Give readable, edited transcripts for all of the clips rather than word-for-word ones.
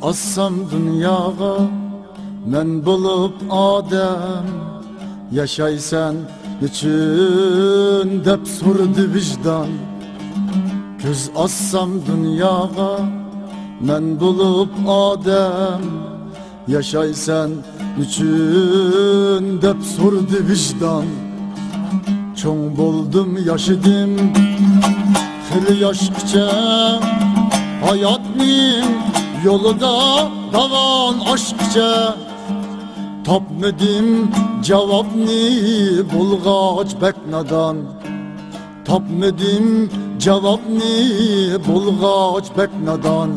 assam dünyaga men bulup Adem, yaşaysan niçin dep sordu vicdan. Göz assam dünyaga men bulup Adem, yaşaysan niçin dep sordu vicdan. Çoğ boldum yaşadım hili yaşkıça, hayatning yolida davan aşkça. Tapmadım cevapni bulgaç bek nadan, tapmadım cevapni bulgaç bek nadan.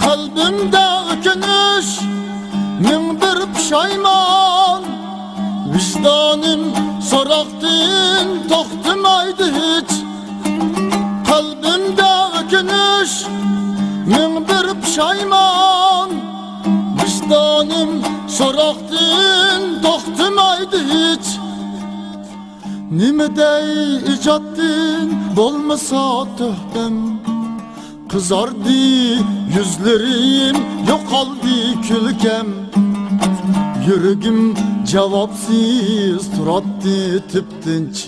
Kalbimde ökünüş, min bir pişayman, vicdanım soraktın toxtumaydı hiç. Kalbimde ökünüş, min bir pişayman, vicdanım soraktın toxtumaydı hiç. Nimedey icattın bolmasa töhbem, kızardı yüzlerim, yok aldı külkem. Yüreğim cevapsız turattı tüptünç,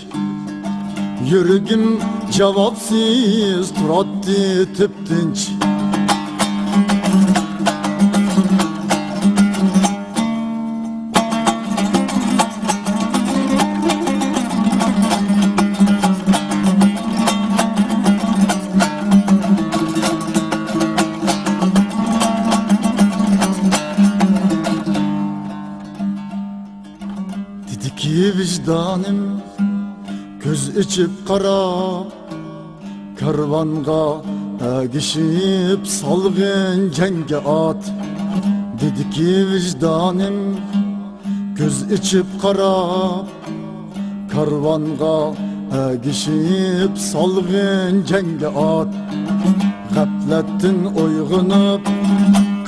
yüreğim cevapsız turattı tüptünç. Ki vicdanım göz içip qarab, karvanga agishib salgın cenge at. Dedi ki vicdanım göz içip qarab, karvanga agishib salgın cenge at. Gaflettin uyg'onib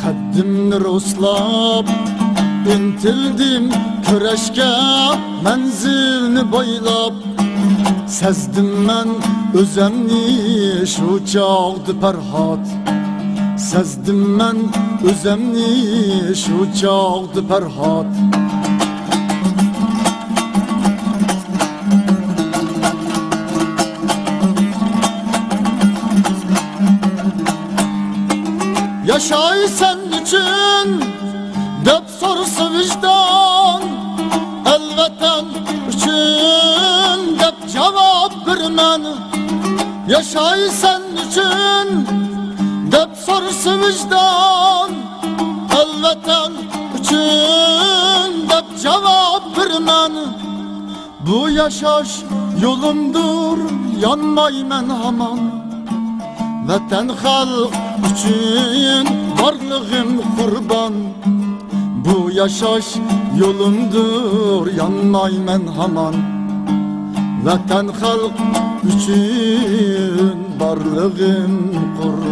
qaddimni rostlab, intildim küreşke menzilni boylab. Sezdim men özemni şu çağdı perhat, sezdim men özemni şu çağdı perhat. Yaşaysan için dep sorusu vicdan, elvatan için dep cevap vermen. Yaşaysan için dep sorusu vicdan, elvatan için dep cevap vermen. Bu yaşaş yolumdur, yanmay men haman. Vatan halk için varlığım kurban. Bu yaşaş yolumdur, yanmay men haman. Vatan halk için varlığım kurban.